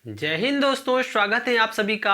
जय हिंद दोस्तों, स्वागत है आप सभी का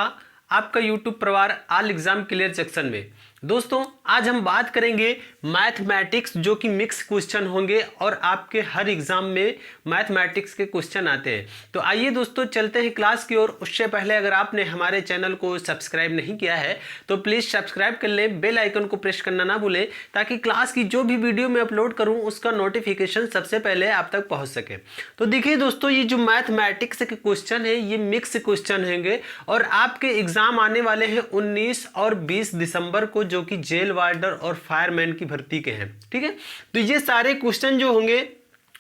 आपका YouTube परिवार ऑल एग्जाम क्लियर सेक्शन में। दोस्तों आज हम बात करेंगे मैथमेटिक्स जो कि मिक्स क्वेश्चन होंगे और आपके हर एग्जाम में मैथमेटिक्स के क्वेश्चन आते हैं। तो आइए दोस्तों चलते हैं क्लास की ओर। उससे पहले अगर आपने हमारे चैनल को सब्सक्राइब नहीं किया है तो प्लीज़ सब्सक्राइब कर लें, बेल आइकन को प्रेस करना ना भूलें ताकि क्लास की जो भी वीडियो मैं अपलोड करूँ उसका नोटिफिकेशन सबसे पहले आप तक पहुँच सके। तो देखिए दोस्तों, ये जो मैथमेटिक्स के क्वेश्चन है ये मिक्स क्वेश्चन होंगे और आपके एग्जाम आने वाले हैं 19 और 20 दिसंबर को, जो कि जेल वार्डर और फायरमैन की भर्ती के हैं। ठीक है, तो ये सारे क्वेश्चन जो होंगे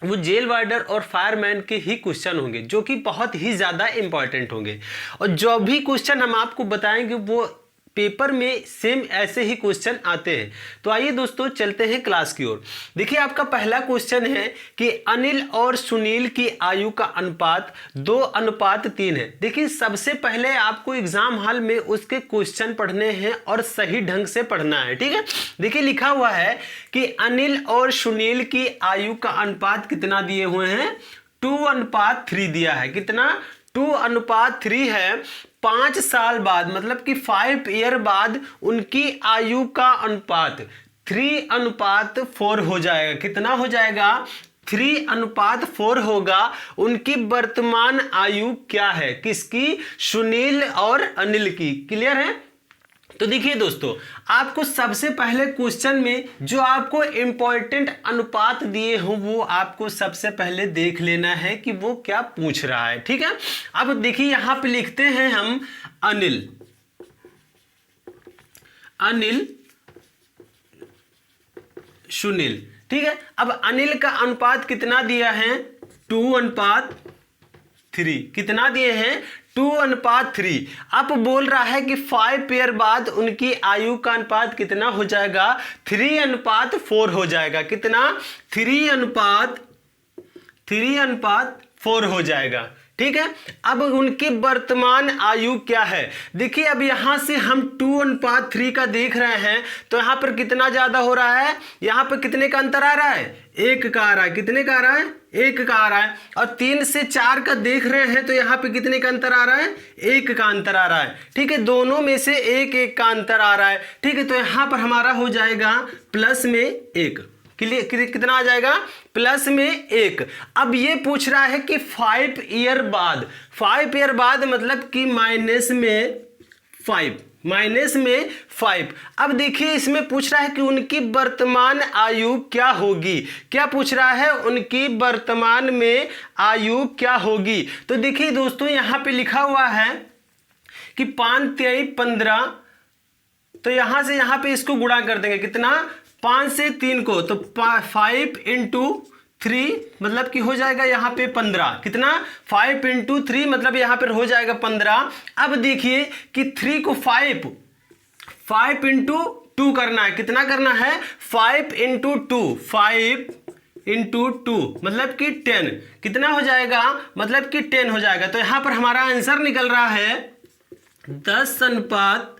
वो जेल वार्डर और फायरमैन के ही क्वेश्चन होंगे जो कि बहुत ही ज़्यादा इंपॉर्टेंट होंगे। और जो भी क्वेश्चन हम आपको बताएंगे वो पेपर में सेम ऐसे ही क्वेश्चन आते हैं। तो आइए दोस्तों चलते हैं क्लास की ओर। देखिए आपका पहला क्वेश्चन है कि अनिल और सुनील की आयु का अनुपात 2:3 है। देखिए सबसे पहले आपको एग्जाम हॉल में उसके क्वेश्चन पढ़ने हैं और सही ढंग से पढ़ना है। ठीक है, देखिए लिखा हुआ है कि अनिल और सुनील की आयु का अनुपात कितना दिए हुए हैं, 2:3 दिया है। कितना, 2:3 है। 5 साल बाद मतलब कि 5 ईयर बाद उनकी आयु का अनुपात 3:4 हो जाएगा। कितना हो जाएगा, 3:4 होगा। उनकी वर्तमान आयु क्या है, किसकी, सुनील और अनिल की। क्लियर है। तो देखिए दोस्तों, आपको सबसे पहले क्वेश्चन में जो आपको इंपॉर्टेंट अनुपात दिए हों वो आपको सबसे पहले देख लेना है कि वो क्या पूछ रहा है। ठीक है, अब देखिए यहां पे लिखते हैं हम अनिल सुनील। ठीक है, अब अनिल का अनुपात कितना दिया है, 2:3। कितना दिए हैं, 2:3। अब बोल रहा है कि 5 ईयर बाद उनकी आयु का अनुपात कितना हो जाएगा, 3:4 हो जाएगा। कितना, 3:4 हो जाएगा। ठीक है, अब उनकी वर्तमान आयु क्या है। देखिए अब यहां से हम 2:3 का देख रहे हैं तो यहां पर कितना ज्यादा हो रहा है, यहां पर कितने का अंतर आ रहा है, 1 का आ रहा है। कितने का आ रहा है, 1 का आ रहा है। और 3 से 4 का देख रहे हैं तो यहाँ पे कितने का अंतर आ रहा है, 1 का अंतर आ रहा है। ठीक है, दोनों में से 1 का अंतर आ रहा है। ठीक है, तो यहाँ पर हमारा हो जाएगा प्लस में 1। कितना आ जाएगा, प्लस में 1। अब ये पूछ रहा है कि 5 ईयर बाद, 5 ईयर बाद मतलब कि माइनस में 5। अब देखिए इसमें पूछ रहा है कि उनकी वर्तमान आयु क्या होगी। क्या पूछ रहा है, उनकी वर्तमान में आयु क्या होगी। तो देखिए दोस्तों यहाँ पे लिखा हुआ है कि 5 3 15, तो यहां से यहां पे इसको गुणा कर देंगे। कितना, 5 से 3 को, तो 5 × 3 मतलब कि हो जाएगा यहाँ पे 15। कितना, 5 × 3 मतलब यहाँ पर हो जाएगा 15। अब देखिए कि 3 को 5 × 2 करना है। कितना करना है, 5 × 2 मतलब कि 10। कितना हो जाएगा, मतलब कि 10 हो जाएगा। तो यहां पर हमारा आंसर निकल रहा है 10:15।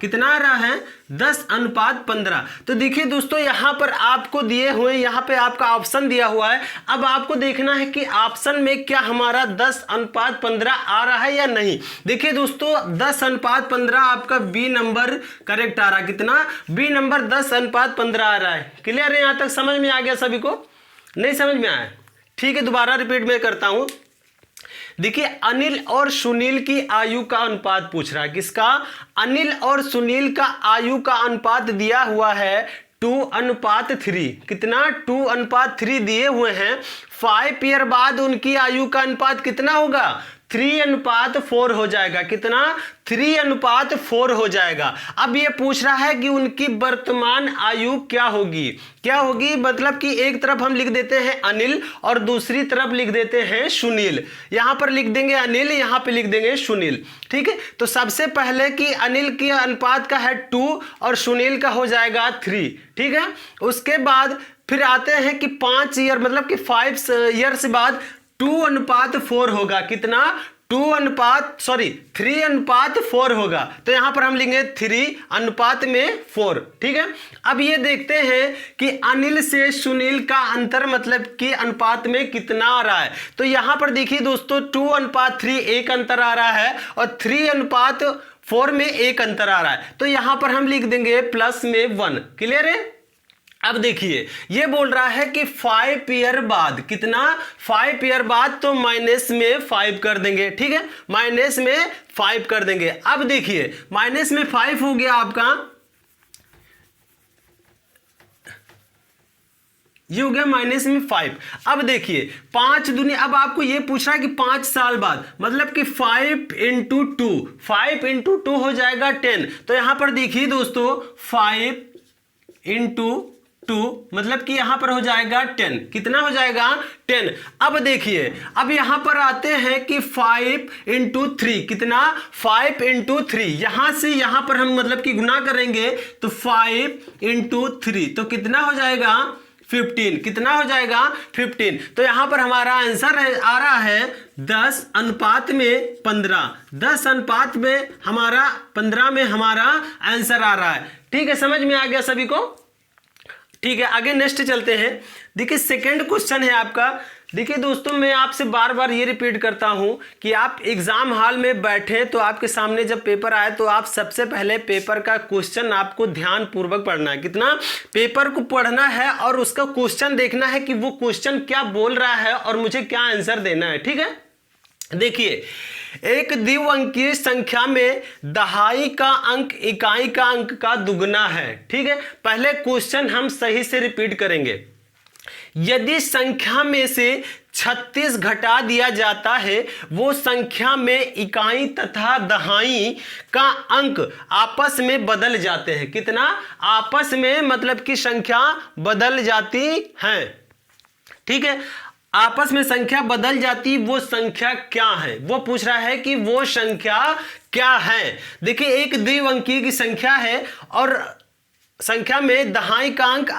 कितना आ रहा है, 10:15। तो देखिए दोस्तों यहां पर आपको दिए हुए, यहां पे आपका ऑप्शन दिया हुआ है। अब आपको देखना है कि ऑप्शन में क्या हमारा 10:15 आ रहा है या नहीं। देखिए दोस्तों 10:15 आपका बी नंबर करेक्ट आ रहा है। कितना, बी नंबर 10:15 आ रहा है। क्लियर है, यहां तक समझ में आ गया सभी को, नहीं समझ में आया, ठीक है, दोबारा रिपीट में करता हूं। देखिए अनिल और सुनील की आयु का अनुपात पूछ रहा है। किसका, अनिल और सुनील का आयु का अनुपात दिया हुआ है 2:3। कितना, 2:3 दिए हुए हैं। 5 ईयर बाद उनकी आयु का अनुपात कितना होगा, 3:4 हो जाएगा। कितना, 3:4 हो जाएगा। अब ये पूछ रहा है कि उनकी वर्तमान आयु क्या होगी। क्या होगी मतलब कि एक तरफ हम लिख देते हैं अनिल और दूसरी तरफ लिख देते हैं सुनील। यहां पर लिख देंगे अनिल, यहां पे लिख देंगे सुनील। ठीक है, तो सबसे पहले कि अनिल के अनुपात का है 2 और सुनील का हो जाएगा 3। ठीक है, उसके बाद फिर आते हैं कि 5 ईयर मतलब कि 5 ईयर्स बाद 2:4 होगा। कितना, 3:4 होगा। तो यहां पर हम लेंगे 3:4। ठीक है। अब ये देखते हैं कि अनिल से सुनील का अंतर मतलब कि अनुपात में कितना आ रहा है। तो यहां पर देखिए दोस्तों 2:3 एक अंतर आ रहा है और 3:4 में एक अंतर आ रहा है। तो यहां पर हम लिख देंगे प्लस में 1। क्लियर है। अब देखिए ये बोल रहा है कि 5 ईयर बाद, कितना 5 ईयर बाद, तो माइनस में 5 कर देंगे। ठीक है, माइनस में 5 कर देंगे। अब देखिए माइनस में 5 हो गया आपका, ये हो गया माइनस में 5। अब देखिए 5 दूनी, अब आपको ये पूछ रहा है कि 5 साल बाद, मतलब कि 5 × 2, 5 × 2 हो जाएगा 10। तो यहां पर देखिए दोस्तों 5 × 2 मतलब कि यहां पर हो जाएगा 10। कितना हो जाएगा 10। अब देखिए अब यहां पर आते हैं कि 5 × 3, कितना 5 × 3, यहां से यहां पर हम मतलब कि गुना करेंगे तो 5 × 3 तो कितना हो जाएगा 15। कितना हो जाएगा 15। तो यहां पर हमारा आंसर आ रहा है 10:15। 10:15 में हमारा आंसर आ रहा है। ठीक है, समझ में आ गया सभी को। ठीक है, आगे नेक्स्ट चलते हैं। देखिए सेकंड क्वेश्चन है आपका। देखिए दोस्तों मैं आपसे बार बार ये रिपीट करता हूं कि आप एग्जाम हॉल में बैठे तो आपके सामने जब पेपर आए तो आप सबसे पहले पेपर का क्वेश्चन आपको ध्यान पूर्वक पढ़ना है। कितना पेपर को पढ़ना है और उसका क्वेश्चन देखना है कि वो क्वेश्चन क्या बोल रहा है और मुझे क्या आंसर देना है। ठीक है, देखिए एक द्विअंकीय संख्या में दहाई का अंक इकाई का अंक का दुगना है। ठीक है, पहले क्वेश्चन हम सही से रिपीट करेंगे। यदि संख्या में से 36 घटा दिया जाता है, वो संख्या में इकाई तथा दहाई का अंक आपस में बदल जाते हैं। कितना आपस में मतलब कि संख्या बदल जाती है। ठीक है, आपस में संख्या बदल जाती, वो संख्या क्या है, वो पूछ रहा है कि वो संख्या क्या है। देखिए एक द्विअंकीय की संख्या है और संख्या में दहाई का अंक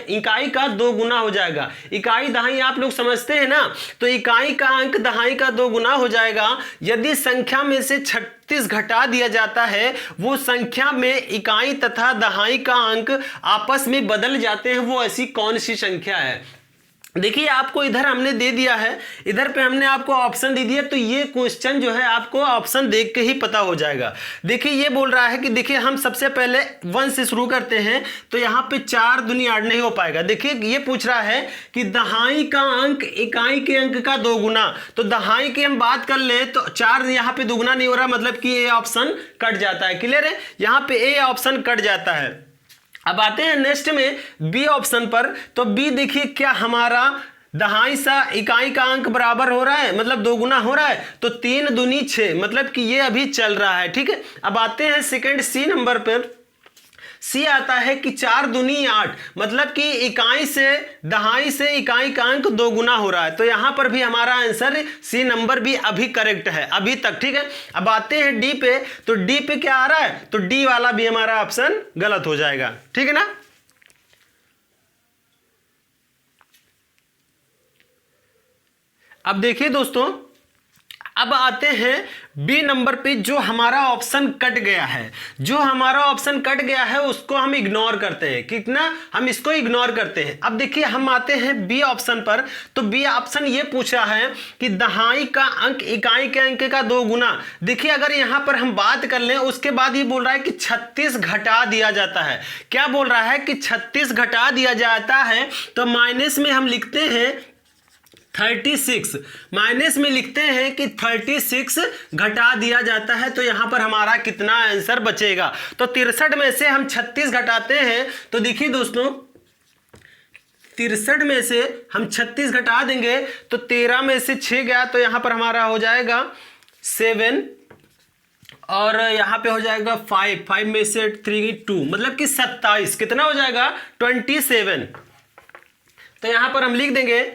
इकाई का 2 गुना हो जाएगा। इकाई दहाई आप लोग समझते हैं ना, तो इकाई का अंक दहाई का 2 गुना हो जाएगा। यदि संख्या में से 36 घटा दिया जाता है, वो संख्या में इकाई तथा दहाई का अंक आपस में बदल जाते हैं, वो ऐसी कौन सी संख्या है। देखिए आपको इधर हमने दे दिया है, इधर पे हमने आपको ऑप्शन दे दिया, तो ये क्वेश्चन जो है आपको ऑप्शन देख के ही पता हो जाएगा। देखिए ये बोल रहा है कि देखिए हम सबसे पहले 1 से शुरू करते हैं, तो यहाँ पे 4 दूनी 8 नहीं हो पाएगा। देखिए ये पूछ रहा है कि दहाई का अंक इकाई के अंक का 2 गुना, तो दहाई की हम बात कर ले तो 4 यहाँ पे दुगुना नहीं हो रहा, मतलब कि ए ऑप्शन कट जाता है। क्लियर है, यहाँ पे ए ऑप्शन कट जाता है। अब आते हैं नेक्स्ट में बी ऑप्शन पर। तो बी देखिए क्या हमारा दहाई सा इकाई का अंक बराबर हो रहा है, मतलब 2 गुना हो रहा है, तो 3 दूनी 6, मतलब कि ये अभी चल रहा है। ठीक है, अब आते हैं सेकंड सी नंबर पर। सी आता है कि 4 दूनी 8, मतलब कि इकाई से दहाई से इकाई का अंक 2 गुना हो रहा है। तो यहां पर भी हमारा आंसर सी नंबर भी अभी करेक्ट है अभी तक। ठीक है, अब आते हैं डी पे। तो डी पे क्या आ रहा है, तो डी वाला भी हमारा ऑप्शन गलत हो जाएगा। ठीक है ना। अब देखिए दोस्तों, अब आते हैं बी नंबर पे। जो हमारा ऑप्शन कट गया है, जो हमारा ऑप्शन कट गया है उसको हम इग्नोर करते हैं। कितना हम इसको इग्नोर करते हैं। अब देखिए हम आते हैं बी ऑप्शन पर। तो बी ऑप्शन ये पूछा है कि दहाई का अंक इकाई के अंक का 2 गुना। देखिए अगर यहां पर हम बात कर लें, उसके बाद ये बोल रहा है कि 36 घटा दिया जाता है। क्या बोल रहा है कि 36 घटा दिया जाता है, तो माइनस में हम लिखते हैं 36, माइनस में लिखते हैं कि 36 घटा दिया जाता है। तो यहां पर हमारा कितना आंसर बचेगा, तो 63 में से हम 36 घटाते हैं। तो देखिए दोस्तों 63 में से हम 36 घटा देंगे तो 13 में से 6 गया, तो यहां पर हमारा हो जाएगा 7 और यहां पे हो जाएगा 5 में से 3 2, मतलब कि 27। कितना हो जाएगा 27। तो यहां पर हम लिख देंगे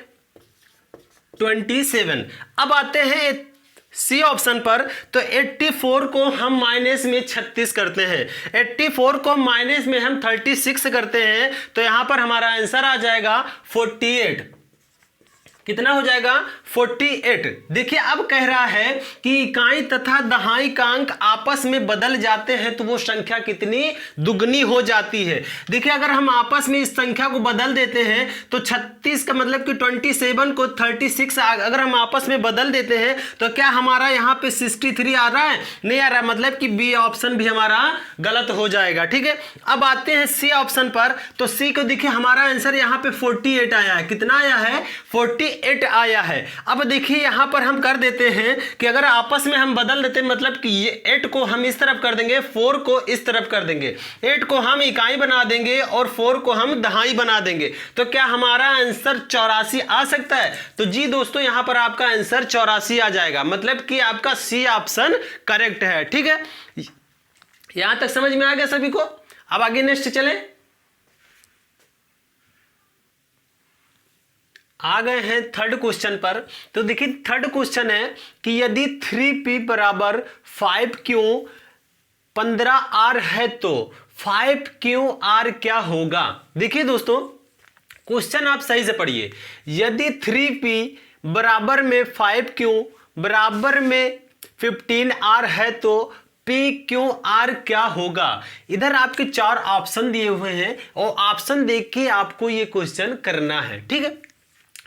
27। अब आते हैं सी ऑप्शन पर। तो 84 को हम माइनस में 36 करते हैं, 84 को माइनस में हम 36 करते हैं, तो यहां पर हमारा आंसर आ जाएगा 48। कितना हो जाएगा 48। देखिए अब कह रहा है कि इकाई तथा दहाई का अंक आपस में बदल जाते हैं तो वो संख्या कितनी दुगनी हो जाती है। देखिए अगर हम आपस में इस संख्या को बदल देते हैं तो 36 का मतलब कि 27 को 36 अगर हम आपस में बदल देते हैं तो क्या हमारा यहाँ पे 63 आ रहा है? नहीं आ रहा, मतलब कि बी ऑप्शन भी हमारा गलत हो जाएगा। ठीक है, अब आते हैं सी ऑप्शन पर। तो सी को देखिए हमारा आंसर यहाँ पे 48 आया है। कितना आया है? 48 आया है। अब देखिए यहाँ पर हम कर देते हैं कि अगर आपस में हम बदल देते हैं, मतलब कि ये 8 को हम इस तरफ कर देंगे, 4 को इस तरफ कर देंगे, 8 को हम इकाई बना देंगे और 4 को हम दहाई बना देंगे, तो क्या हमारा आंसर 84 आ सकता है? तो जी दोस्तों यहाँ पर आपका आंसर 84 आ जाएगा, मतलब कि आपका सी ऑप्शन करेक्ट है। ठीक है, यहां तक समझ में आ गया सभी को? अब आगे नेक्स्ट चलें। आ गए हैं थर्ड क्वेश्चन पर। तो देखिए थर्ड क्वेश्चन है कि यदि 3p बराबर 5q 15r है तो 5qr क्या होगा? देखिए दोस्तों क्वेश्चन आप सही से पढ़िए। यदि 3p बराबर में 5q बराबर में 15r है तो PQR क्या होगा? इधर आपके 4 ऑप्शन दिए हुए हैं और ऑप्शन देख के आपको ये क्वेश्चन करना है। ठीक है,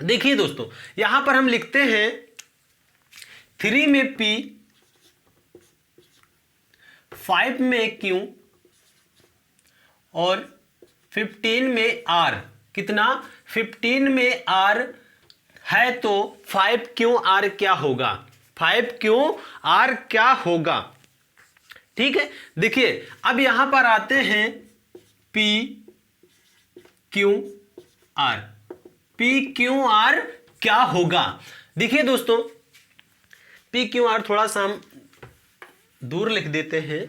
देखिए दोस्तों यहां पर हम लिखते हैं 3 में P, 5 में Q और 15 में R। कितना? 15 में R है तो 5QR क्या होगा? 5QR क्या होगा? ठीक है, देखिए अब यहां पर आते हैं PQR। PQR क्या होगा? देखिए दोस्तों PQR थोड़ा सा हम दूर लिख देते हैं।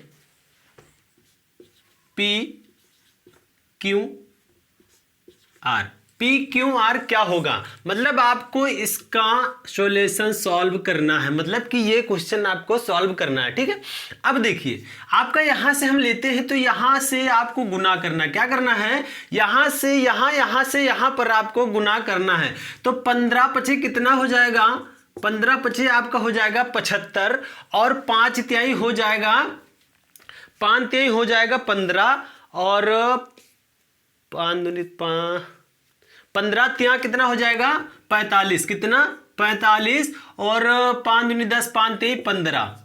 PQR क्या होगा? मतलब आपको इसका सॉल्यूशन सॉल्व करना है, मतलब कि ये क्वेश्चन आपको सॉल्व करना है। ठीक है, अब देखिए आपका यहां से हम लेते हैं तो यहां से आपको गुना करना, क्या करना है? यहां से यहां से यहां पर आपको गुना करना है। तो 15 पचे कितना हो जाएगा? 15 पचे आपका हो जाएगा 75 और 5 तिहाई हो जाएगा, 5 तिहाई हो जाएगा 15 और 5 दूनी 15 तिहाई कितना हो जाएगा? 45। कितना? 45 और 5 दूनी 10, 5 तिहाई 15।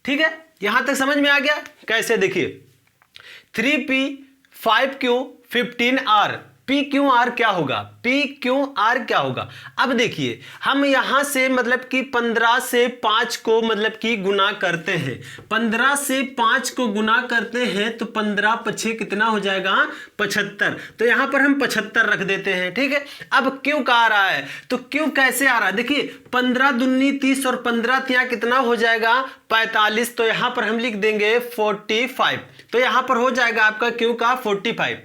ठीक है, यहां तक समझ में आ गया? कैसे? देखिए 3p 5q 15r PQR क्या होगा? PQR क्या होगा? अब देखिए हम यहां से मतलब कि 15 से 5 को मतलब कि गुना करते हैं, 15 से 5 को गुना करते हैं तो 15 पछे कितना हो जाएगा? 75। तो यहां पर हम 75 रख देते हैं। ठीक है, अब क्यों का आ रहा है? तो क्यों कैसे आ रहा है? देखिए 15 दूनी 30 और 15 तिया कितना हो जाएगा? 45। तो यहां पर हम लिख देंगे 45। तो यहां पर हो जाएगा आपका क्यों का 45।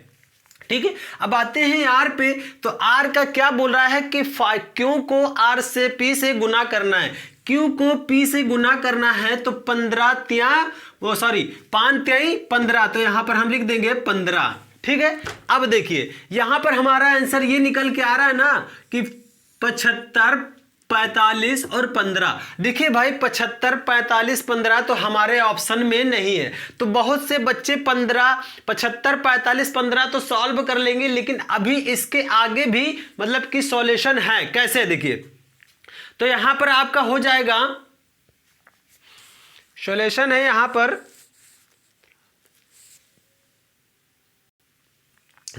ठीक है, अब आते हैं आर पे। तो आर का क्या बोल रहा है कि क्यू को आर से पी से गुना करना है, क्यू को पी से गुना करना है तो 15 तिया वो सॉरी 5 तिहाई 15। तो यहां पर हम लिख देंगे 15। ठीक है, अब देखिए यहां पर हमारा आंसर ये निकल के आ रहा है ना कि 75 45 और 15। देखिए भाई 75 45 15 तो हमारे ऑप्शन में नहीं है, तो बहुत से बच्चे 15 75 45 15 तो सॉल्व कर लेंगे, लेकिन अभी इसके आगे भी मतलब कि सॉल्यूशन है। कैसे? देखिए तो यहां पर आपका हो जाएगा सॉल्यूशन है यहां पर,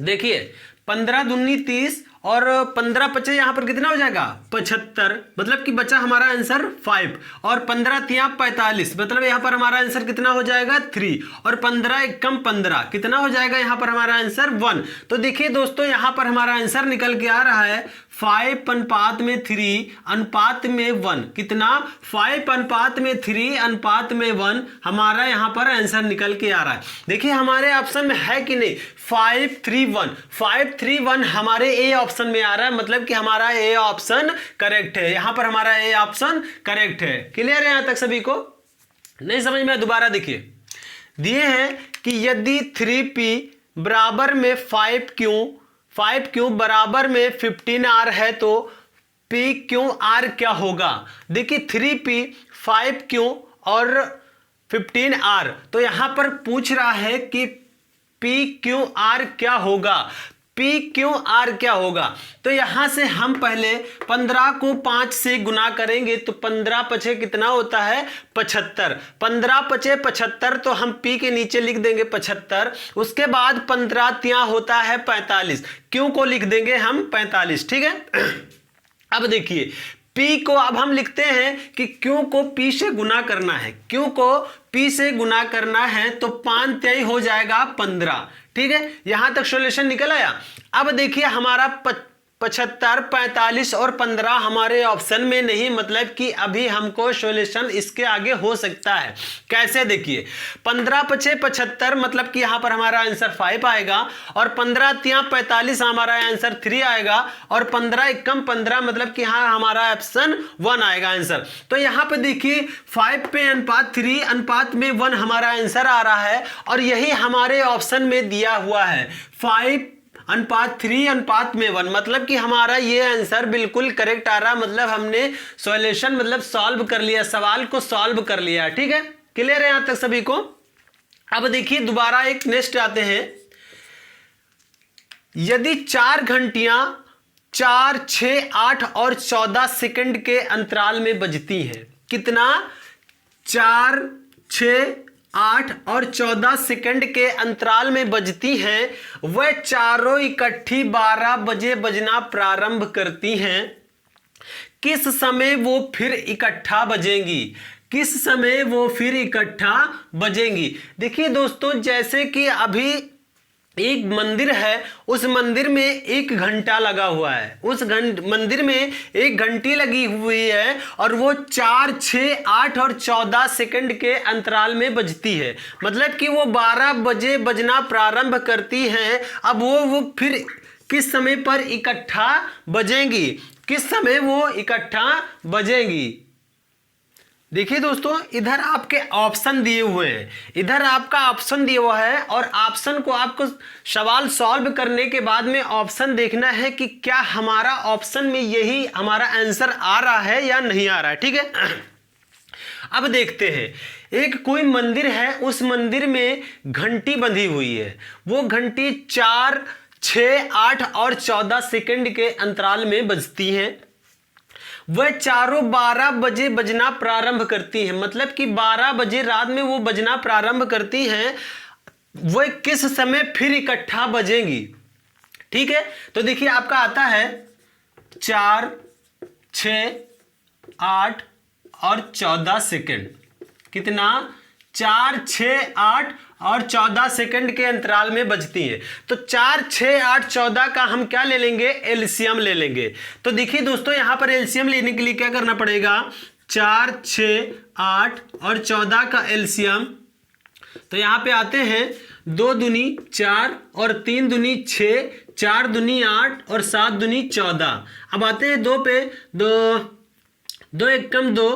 देखिए 15 दूनी 30 और 15 पचे यहां पर कितना हो जाएगा? 75, मतलब कि बचा हमारा आंसर 5 और 15 तिया 45, मतलब यहां पर हमारा आंसर कितना हो जाएगा? 3 और 15 एक कम 15 कितना हो जाएगा? यहां पर हमारा आंसर 1। तो देखिए दोस्तों यहां पर हमारा आंसर निकल के आ रहा है 5 अनुपात में 3 अनुपात में 1। कितना? 5 अनुपात में 3 अनुपात में 1 हमारा यहां पर आंसर निकल के आ रहा है। देखिए हमारे ऑप्शन में है कि नहीं? 531 531 हमारे ए ऑप्शन में आ रहा है, मतलब कि हमारा ए ऑप्शन करेक्ट है। यहां पर हमारा ए ऑप्शन करेक्ट है। क्लियर है यहां तक सभी को? नहीं समझ में? दोबारा देखिए दिए हैं कि यदि 3p बराबर में 5q बराबर में 15r है तो पी क्यू आर क्या होगा। देखिए 3p 5q और 15r, तो यहां पर पूछ रहा है कि पी क्यू आर क्या होगा, पी क्यू आर क्या होगा। तो यहां से हम पहले 15 को 5 से गुना करेंगे तो 15 पचे कितना होता है 75, 15 पचे 75, तो हम पी के नीचे लिख देंगे 75। उसके बाद 15 तिया होता है 45, क्यू को लिख देंगे हम 45। ठीक है, अब देखिए P को अब हम लिखते हैं कि Q को P से गुना करना है, Q को P से गुना करना है तो 5 तिहाई हो जाएगा 15। ठीक है, यहां तक सॉल्यूशन निकल आया। अब देखिए हमारा 75, 45 और 15 हमारे ऑप्शन में नहीं, मतलब कि अभी हमको सॉल्यूशन इसके आगे हो सकता है। कैसे, देखिए 15 पचे 75 मतलब कि यहां पर हमारा आंसर 5 आएगा, और 15 तिया 45 हमारा आंसर 3 आएगा, और 15 एकम 15 मतलब कि यहां हमारा ऑप्शन 1 आएगा आंसर। तो यहां पे देखिए 5 पे अनुपात 3 अनुपात में 1 हमारा आंसर आ रहा है, और यही हमारे ऑप्शन में दिया हुआ है 5 अनुपात 3 अनुपात में 1, मतलब कि हमारा ये आंसर बिल्कुल करेक्ट आ रहा, मतलब हमने सॉल्यूशन मतलब सॉल्व कर लिया, सवाल को सॉल्व कर लिया। ठीक है, क्लियर है यहां तक सभी को। अब देखिए दोबारा एक नेक्स्ट आते हैं। यदि 4 घंटियां 4, 6, 8 और 14 सेकंड के अंतराल में बजती हैं, कितना 4, 6, 8 और 14 सेकंड के अंतराल में बजती हैं, वह चारों इकट्ठी 12 बजे बजना प्रारंभ करती हैं, किस समय वो फिर इकट्ठा बजेंगी, किस समय वो फिर इकट्ठा बजेंगी। देखिए दोस्तों, जैसे कि अभी एक मंदिर है, उस मंदिर में 1 घंटा लगा हुआ है, उस मंदिर में 1 घंटी लगी हुई है, और वो 4, 6, 8 और 14 सेकंड के अंतराल में बजती है, मतलब कि वो 12 बजे बजना प्रारंभ करती हैं। अब वो फिर किस समय पर इकट्ठा बजेंगी, किस समय वो इकट्ठा बजेंगी। देखिए दोस्तों, इधर आपके ऑप्शन दिए हुए हैं, इधर आपका ऑप्शन दिया हुआ है, और ऑप्शन को आपको सवाल सॉल्व करने के बाद में ऑप्शन देखना है कि क्या हमारा ऑप्शन में यही हमारा आंसर आ रहा है या नहीं आ रहा है। ठीक है, अब देखते हैं, एक कोई मंदिर है, उस मंदिर में घंटी बंधी हुई है, वो घंटी 4, 6, 8 और 14 सेकंड के अंतराल में बजती हैं, वह चारों 12 बजे बजना प्रारंभ करती हैं, मतलब कि 12 बजे रात में वो बजना प्रारंभ करती हैं, वह किस समय फिर इकट्ठा बजेंगी। ठीक है, तो देखिए आपका आता है 4, 6, 8 और 14 सेकंड, कितना 4, 6, 8 और 14 सेकंड के अंतराल में बजती है। तो 4, 6, 8, 14 का हम क्या ले लेंगे, एलसीएम ले लेंगे। तो देखिए दोस्तों, यहां पर एलसीएम लेने के लिए क्या करना पड़ेगा, 4, 6, 8 और 14 का एलसीएम। तो यहां पे आते हैं 2 दूनी 4 और 3 दूनी 6, 4 दूनी 8 और 7 दूनी 14। अब आते हैं 2 पे, 2 एकम 2,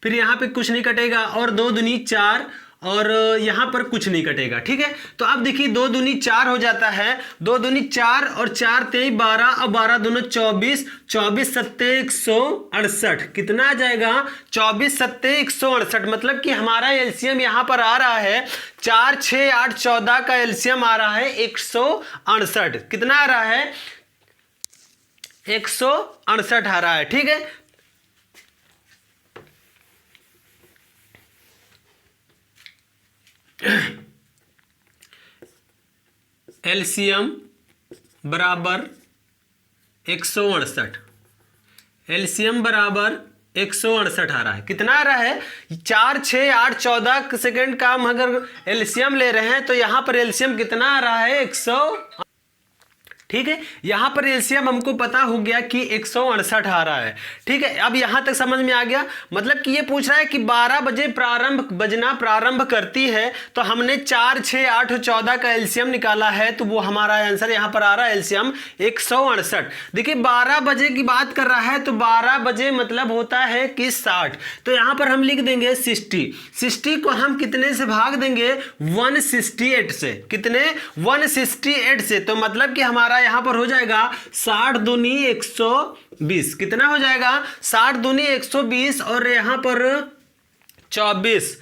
फिर यहाँ पे कुछ नहीं कटेगा, और 2 दूनी 4 और यहां पर कुछ नहीं कटेगा। ठीक है, तो अब देखिए 2 दूनी 4 हो जाता है, 2 दूनी 4 और 4 तेई 12 और 12 दूनी 24, 24 सत्ते 168, कितना आ जाएगा 24 सत्ते 168, मतलब कि हमारा एलसीएम यहां पर आ रहा है 4, 6, 8, 14 का एलसीएम आ रहा है 168, कितना आ रहा है 168 आ रहा है। ठीक है, एलसीएम बराबर 168, एलसीएम बराबर 168 आ रहा है, कितना आ रहा है 4, 6, 8, 14 सेकंड का हम अगर एलसीएम ले रहे हैं तो यहां पर एलसीएम कितना आ रहा है 100। ठीक है, यहां पर एलसीएम हमको पता हो गया कि 168 आ रहा है। ठीक है, अब यहां तक समझ में आ गया, मतलब कि ये पूछ रहा है कि 12 बजे बजना प्रारंभ करती है, तो हमने 4, 6, 8 और 14 का एलसीएम निकाला है, तो वो हमारा आंसर यहां पर आ रहा है एलसीएम 168। देखिए 12 बजे की बात कर रहा है, तो 12 बजे मतलब होता है कि 60, तो यहां पर हम लिख देंगे 60 को हम कितने से भाग देंगे 168 से, कितने 168 से, तो मतलब कि हमारा हमारा यहाँ पर हो जाएगा 60 दूनी 120, कितना हो जाएगा 60 दूनी 120 और यहाँ पर 24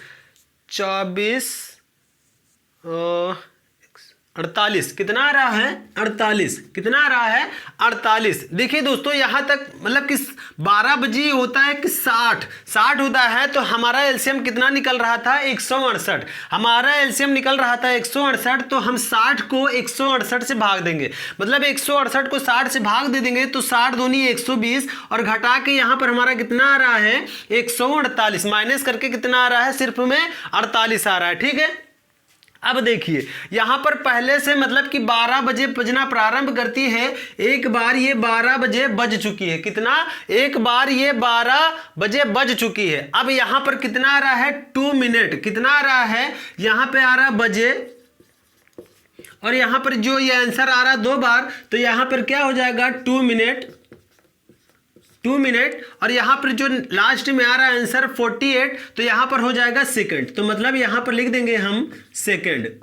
48, कितना आ रहा है 48, कितना आ रहा है 48। देखिए दोस्तों यहाँ तक मतलब कि 12 बजे होता है कि 60 होता है, तो हमारा एलसीएम कितना निकल रहा था 168, हमारा एलसीएम निकल रहा था 168, तो हम 60 को 168 से भाग देंगे, मतलब 168 को 60 से भाग दे देंगे तो 60 दूनी 120 और घटा के यहाँ पर हमारा कितना आ रहा है 148, माइनस करके कितना आ रहा है सिर्फ में 48 आ रहा है। ठीक है, अब देखिए यहां पर पहले से मतलब कि 12 बजे बजना प्रारंभ करती है, एक बार ये 12 बजे बज चुकी है, कितना एक बार ये 12 बजे बज चुकी है। अब यहां पर कितना आ रहा है 2 मिनट, कितना आ रहा है यहां पे आ रहा बजे, और यहां पर जो ये आंसर आ रहा 2 बार, तो यहां पर क्या हो जाएगा 2 मिनट और यहां पर जो लास्ट में आ रहा है आंसर 48, तो यहां पर हो जाएगा सेकंड, तो मतलब यहां पर लिख देंगे हम सेकंड,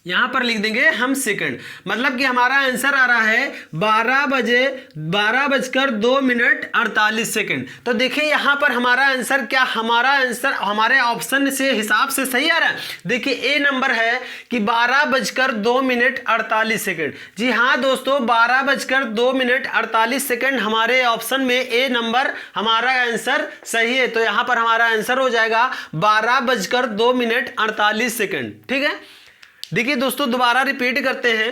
यहां पर लिख देंगे हम सेकंड, मतलब कि हमारा आंसर आ रहा है 12 बजकर 2 मिनट 48 सेकंड। तो देखिए यहां पर हमारा आंसर क्या, हमारा आंसर हमारे ऑप्शन से हिसाब से सही आ रहा है। देखिए ए नंबर है कि 12 बजकर 2 मिनट 48 सेकंड। जी हाँ दोस्तों, 12 बजकर 2 मिनट 48 सेकंड हमारे ऑप्शन में ए नंबर हमारा आंसर सही है, तो यहां पर हमारा आंसर हो जाएगा 12 बजकर 2 मिनट 48 सेकंड। ठीक है, देखिए दोस्तों दोबारा रिपीट करते हैं,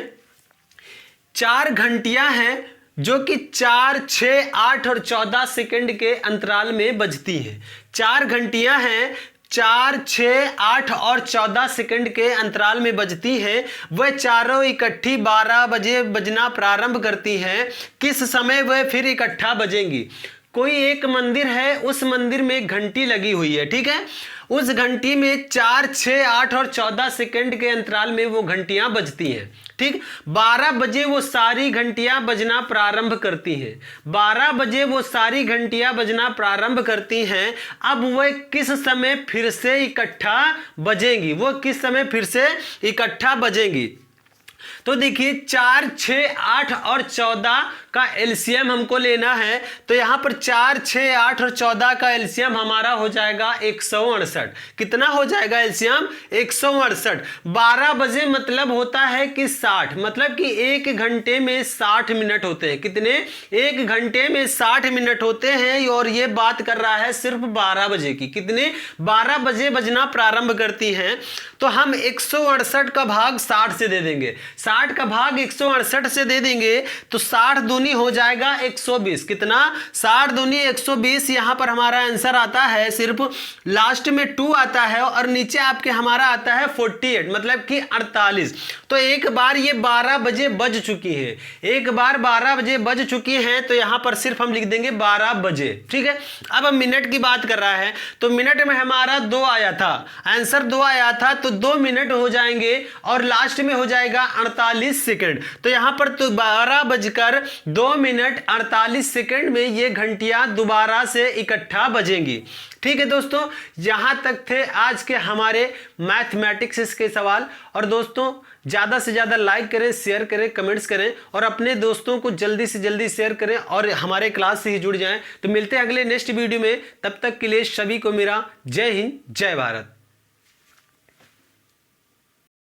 4 घंटियां हैं जो कि 4, 6, 8 और 14 सेकंड के अंतराल में बजती हैं। 4 घंटियां हैं 4, 6, 8 और 14 सेकंड के अंतराल में बजती हैं, वह चारों इकट्ठी 12 बजे बजना प्रारंभ करती हैं। किस समय वह फिर इकट्ठा बजेंगी? कोई एक मंदिर है, उस मंदिर में घंटी लगी हुई है, ठीक है, उस घंटी में 4, 6, 8 और 14 सेकंड के अंतराल में वो घंटियां बजती हैं। ठीक, 12 बजे वो सारी घंटियां बजना प्रारंभ करती हैं, 12 बजे वो सारी घंटियां बजना प्रारंभ करती हैं। अब वह किस समय फिर से इकट्ठा बजेंगी? वो किस समय फिर से इकट्ठा बजेंगी? तो देखिए 4, 6, 8 और 14 का एलसीएम हमको लेना है, तो यहां पर 4, 6, 8 और 14 का एलसीएम हमारा हो जाएगा 168। कितना हो जाएगा एलसीएम? 168। 12 बजे मतलब होता है कि 60, मतलब कि 1 घंटे में 60 मिनट होते हैं। कितने? 1 घंटे में 60 मिनट होते हैं, और ये बात कर रहा है सिर्फ 12 बजे की। कितने? 12 बजे बजना प्रारंभ करती हैं, तो हम 168 का भाग 60 से दे देंगे, 60 का भाग 168 से दे देंगे, तो 60 दूनी हो जाएगा 120। कितना? 60 दूनी 120। यहां पर हमारा आंसर आता है सिर्फ लास्ट में 2 आता है और नीचे आपके हमारा आता है 48, मतलब कि 48। तो एक बार ये 12 बजे बज चुकी है, एक बार 12 बजे बज चुकी है, तो यहां पर सिर्फ हम लिख देंगे 12 बजे। ठीक है, अब हम मिनट की बात कर रहा है, तो मिनट में हमारा 2 आया था, आंसर 2 आया था, तो 2 मिनट हो जाएंगे और लास्ट में हो जाएगा 48 सेकंड। तो यहां पर तो 12 बजकर 2 मिनट 48 सेकंड में ये घंटियां दोबारा से इकट्ठा बजेंगी। ठीक है दोस्तों, यहां तक थे आज के हमारे मैथमेटिक्स के सवाल। और दोस्तों ज्यादा से ज्यादा लाइक करें, शेयर करें, कमेंट्स करें और अपने दोस्तों को जल्दी से जल्दी शेयर करें और हमारे क्लास से ही जुड़ जाएं। तो मिलते हैं अगले नेक्स्ट वीडियो में, तब तक के लिए सभी को मेरा जय हिंद, जय भारत।